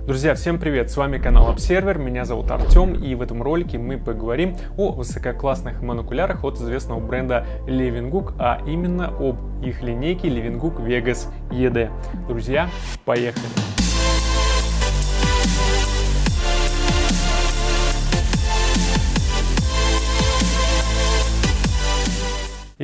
Друзья, всем привет! С вами канал Observer, меня зовут Артем, и в этом ролике мы поговорим о высококлассных монокулярах от известного бренда Leeuwenhoek, а именно об их линейке Leeuwenhoek Vegas ED. Друзья, поехали!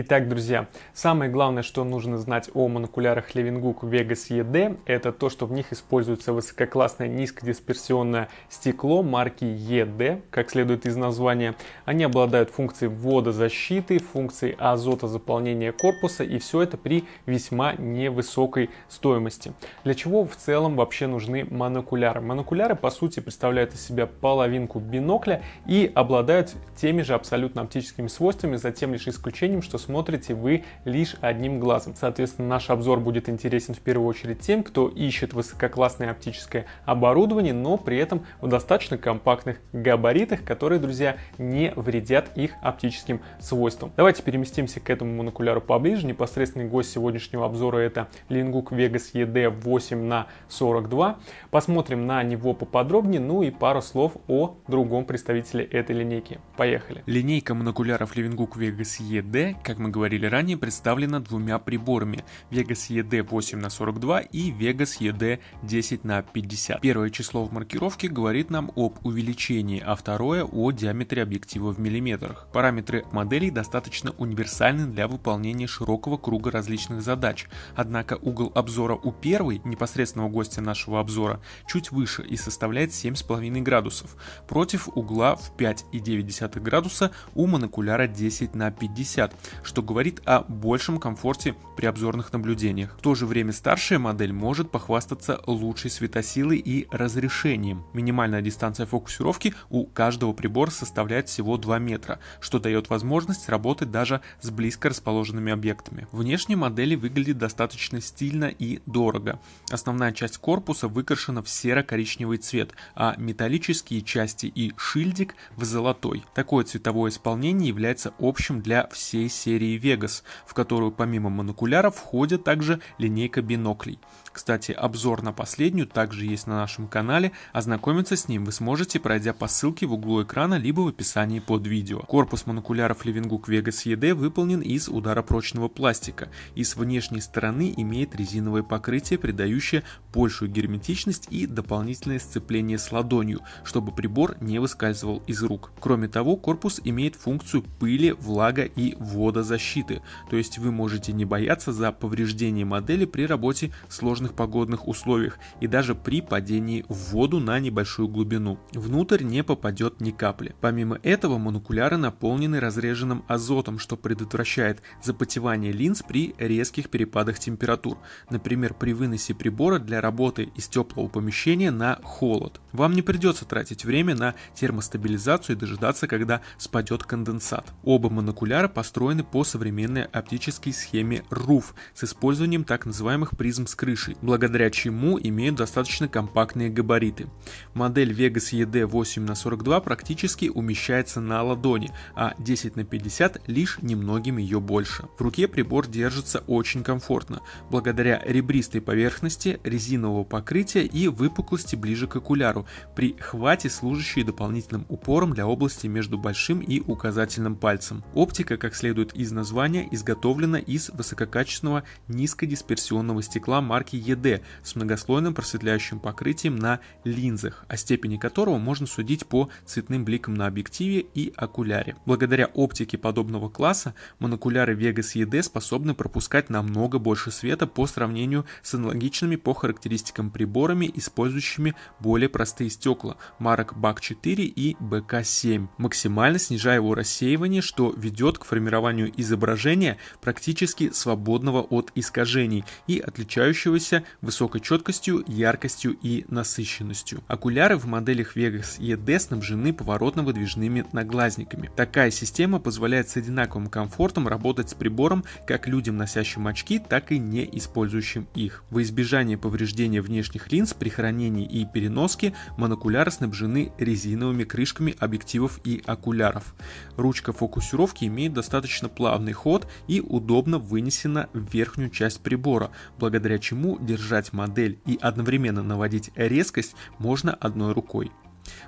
Итак, друзья, самое главное, что нужно знать о монокулярах Leeuwenhoek Vegas ED, это то, что в них используется высококлассное низкодисперсионное стекло марки ED, как следует из названия. Они обладают функцией водозащиты, функцией азотозаполнения корпуса, и все это при весьма невысокой стоимости. Для чего в целом вообще нужны монокуляры? Монокуляры, по сути, представляют из себя половинку бинокля и обладают теми же абсолютно оптическими свойствами, за тем лишь исключением, что смотрите вы лишь одним глазом. Соответственно, наш обзор будет интересен в первую очередь тем, кто ищет высококлассное оптическое оборудование, но при этом в достаточно компактных габаритах, которые, друзья, не вредят их оптическим свойствам. Давайте переместимся к этому монокуляру поближе. Непосредственный гость сегодняшнего обзора — это Leeuwenhoek Vegas ED 8х42. Посмотрим на него поподробнее, ну и пару слов о другом представителе этой линейки. Поехали! Линейка монокуляров Leeuwenhoek Vegas ED, как мы говорили ранее, представлена двумя приборами: Vegas ED 8х42 и Vegas ED 10х50. Первое число в маркировке говорит нам об увеличении, а второе о диаметре объектива в миллиметрах. Параметры моделей достаточно универсальны для выполнения широкого круга различных задач, однако угол обзора у первой, непосредственного гостя нашего обзора, чуть выше и составляет 7,5 градусов, против угла в 5,9 градуса у монокуляра 10х50, что говорит о большем комфорте при обзорных наблюдениях. В то же время старшая модель может похвастаться лучшей светосилой и разрешением. Минимальная дистанция фокусировки у каждого прибора составляет всего 2 метра, что дает возможность работать даже с близко расположенными объектами. Внешне модели выглядит достаточно стильно и дорого. Основная часть корпуса выкрашена в серо-коричневый цвет, а металлические части и шильдик в золотой. Такое цветовое исполнение является общим для всей серии Vegas, в которую помимо монокуляров входит также линейка биноклей. Кстати, обзор на последнюю также есть на нашем канале, ознакомиться с ним вы сможете, пройдя по ссылке в углу экрана либо в описании под видео. Корпус монокуляров Leeuwenhoek Vegas ED выполнен из ударопрочного пластика и с внешней стороны имеет резиновое покрытие, придающее большую герметичность и дополнительное сцепление с ладонью, чтобы прибор не выскальзывал из рук. Кроме того, корпус имеет функцию пыли, влага и водозащиты, то есть вы можете не бояться за повреждение модели при работе в сложных погодных условиях и даже при падении в воду на небольшую глубину. Внутрь не попадет ни капли. Помимо этого, монокуляры наполнены разреженным азотом, что предотвращает запотевание линз при резких перепадах температур, например, при выносе прибора для работы из теплого помещения на холод. Вам не придется тратить время на термостабилизацию и дожидаться, когда спадет конденсат. Оба монокуляра построены по современной оптической схеме RUF с использованием так называемых призм с крышей, благодаря чему имеют достаточно компактные габариты. Модель Vegas ED 8х42 практически умещается на ладони, а 10х50 лишь немногим ее больше. В руке прибор держится очень комфортно, благодаря ребристой поверхности, резинового покрытия и выпуклости ближе к окуляру, при хвате, служащей дополнительным упором для области между большим и указательным пальцем. Оптика, как следует из названия, изготовлена из высококачественного низкодисперсионного стекла марки ED с многослойным просветляющим покрытием на линзах, о степени которого можно судить по цветным бликам на объективе и окуляре. Благодаря оптике подобного класса монокуляры Vegas ED способны пропускать намного больше света по сравнению с аналогичными по характеристикам приборами, использующими более простые стекла марок BAK4 и BK7, максимально снижая его рассеивание, что ведет к формированию изображения практически свободного от искажений и отличающегося высокой четкостью, яркостью и насыщенностью. Окуляры в моделях Vegas ED снабжены поворотно-выдвижными наглазниками. Такая система позволяет с одинаковым комфортом работать с прибором как людям, носящим очки, так и не использующим их. Во избежание повреждения внешних линз при хранении и переноске монокуляры снабжены резиновыми крышками объективов и окуляров. Ручка фокусировки имеет достаточно плавный ход и удобно вынесена в верхнюю часть прибора, благодаря чему держать модель и одновременно наводить резкость можно одной рукой.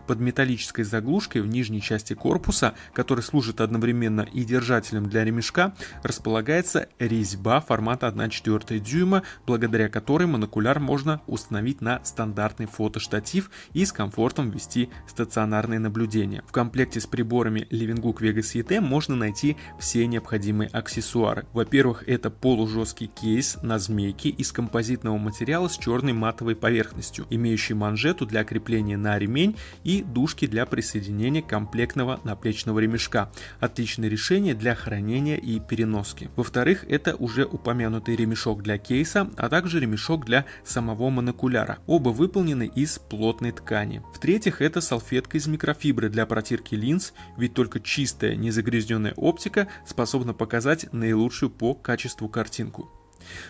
Под металлической заглушкой в нижней части корпуса, который служит одновременно и держателем для ремешка, располагается резьба формата 1/4 дюйма, благодаря которой монокуляр можно установить на стандартный фотоштатив и с комфортом вести стационарные наблюдения. В комплекте с приборами Leeuwenhoek Vegas ED можно найти все необходимые аксессуары. Во-первых, это полужесткий кейс на змейке из композитного материала с черной матовой поверхностью, имеющий манжету для крепления на ремень и дужки для присоединения комплектного наплечного ремешка. Отличное решение для хранения и переноски. Во-вторых, это уже упомянутый ремешок для кейса, а также ремешок для самого монокуляра. Оба выполнены из плотной ткани. В-третьих, это салфетка из микрофибры для протирки линз, ведь только чистая, незагрязненная оптика способна показать наилучшую по качеству картинку.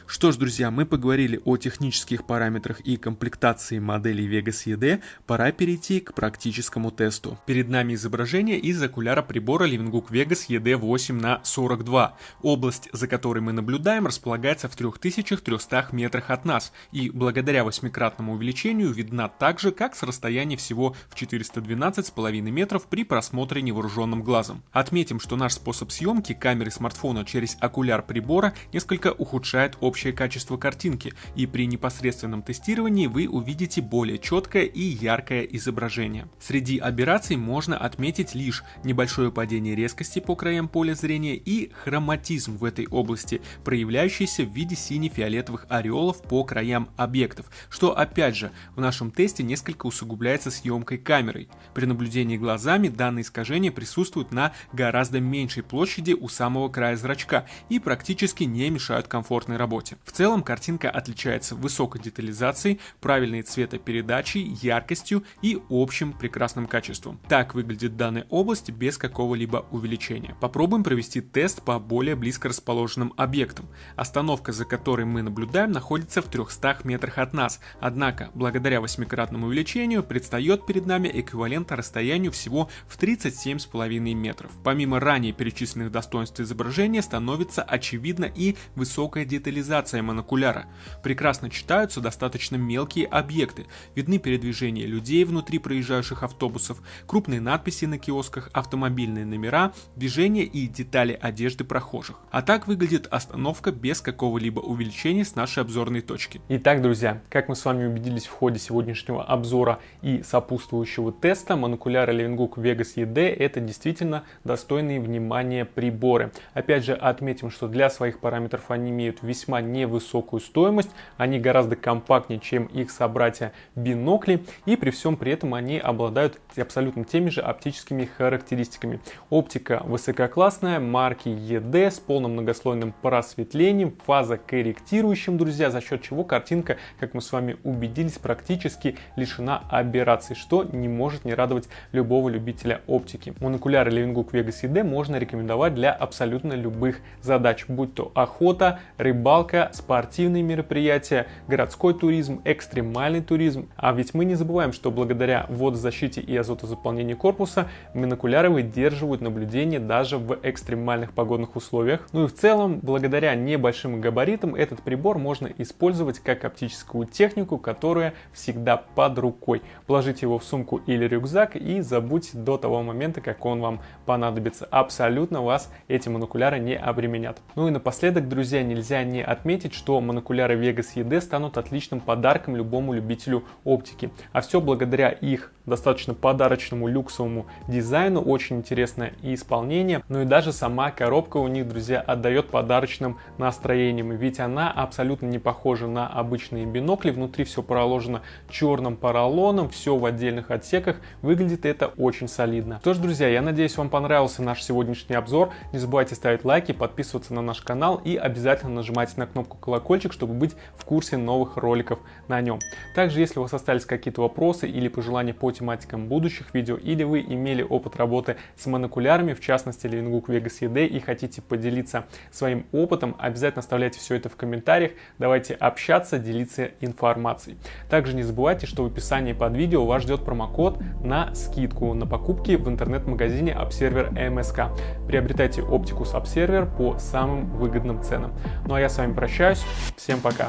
Что ж, друзья, мы поговорили о технических параметрах и комплектации моделей Vegas ED, пора перейти к практическому тесту. Перед нами изображение из окуляра прибора Leeuwenhoek Vegas ED 8х42. Область, за которой мы наблюдаем, располагается в 3300 метрах от нас и благодаря 8-кратному увеличению видна так же, как с расстояния всего в 412,5 метров при просмотре невооруженным глазом. Отметим, что наш способ съемки камеры смартфона через окуляр прибора несколько ухудшает общее качество картинки, и при непосредственном тестировании вы увидите более четкое и яркое изображение. Среди аберраций можно отметить лишь небольшое падение резкости по краям поля зрения и хроматизм в этой области, проявляющийся в виде сине-фиолетовых ореолов по краям объектов, что опять же в нашем тесте несколько усугубляется съемкой камерой. При наблюдении глазами данные искажения присутствуют на гораздо меньшей площади у самого края зрачка и практически не мешают комфортной работе. В целом картинка отличается высокой детализацией, правильной цветопередачей, яркостью и общим прекрасным качеством. Так выглядит данная область без какого-либо увеличения. Попробуем провести тест по более близко расположенным объектам. Остановка, за которой мы наблюдаем, находится в 300 метрах от нас, однако благодаря 8-кратному увеличению предстает перед нами эквивалент расстоянию всего в 37,5 метров. Помимо ранее перечисленных достоинств изображения становится очевидна и высокая детализация монокуляра. Прекрасно читаются достаточно мелкие объекты, видны передвижения людей внутри проезжающих автобусов, крупные надписи на киосках, автомобильные номера, движения и детали одежды прохожих. А так выглядит остановка без какого-либо увеличения с нашей обзорной точки. Итак, друзья, как мы с вами убедились в ходе сегодняшнего обзора и сопутствующего теста, монокуляры Leeuwenhoek Vegas ED это действительно достойные внимания приборы. Опять же, отметим, что для своих параметров они имеют весьма невысокую стоимость, они гораздо компактнее, чем их собратья бинокли, и при всем при этом они обладают абсолютно теми же оптическими характеристиками. Оптика высококлассная, марки ED с полным многослойным просветлением, фазокорректирующим, друзья, за счет чего картинка, как мы с вами убедились, практически лишена аберраций, что не может не радовать любого любителя оптики. Монокуляры Leeuwenhoek Vegas ED можно рекомендовать для абсолютно любых задач, будь то охота, рыбалка, спортивные мероприятия, городской туризм, экстремальный туризм. А ведь мы не забываем, что благодаря водозащите и азотозаполнению корпуса монокуляры выдерживают наблюдение даже в экстремальных погодных условиях. Ну и в целом, благодаря небольшим габаритам, этот прибор можно использовать как оптическую технику, которая всегда под рукой. Положите его в сумку или рюкзак и забудьте до того момента, как он вам понадобится. Абсолютно вас эти монокуляры не обременят. Ну и напоследок, друзья, нельзя не отметить, что монокуляры Vegas ED станут отличным подарком любому любителю оптики. А все благодаря их достаточно подарочному люксовому дизайну, очень интересное исполнение. Ну и даже сама коробка у них, друзья, отдает подарочным настроением, ведь она абсолютно не похожа на обычные бинокли. Внутри все проложено черным поролоном, все в отдельных отсеках. Выглядит это очень солидно. Что ж, друзья, я надеюсь, вам понравился наш сегодняшний обзор. Не забывайте ставить лайки, подписываться на наш канал и обязательно нажимайте на кнопку колокольчик, чтобы быть в курсе новых роликов на нем. Также, если у вас остались какие-то вопросы или пожелания по тематикам будущих видео, или вы имели опыт работы с монокулярами, в частности Leeuwenhoek Vegas ED, и хотите поделиться своим опытом, обязательно оставляйте все это в комментариях. Давайте общаться, делиться информацией. Также не забывайте, что в описании под видео вас ждет промокод на скидку на покупки в интернет-магазине Observer MSK. Приобретайте оптику с Observer по самым выгодным ценам. Ну а я с вами прощаюсь. Всем пока!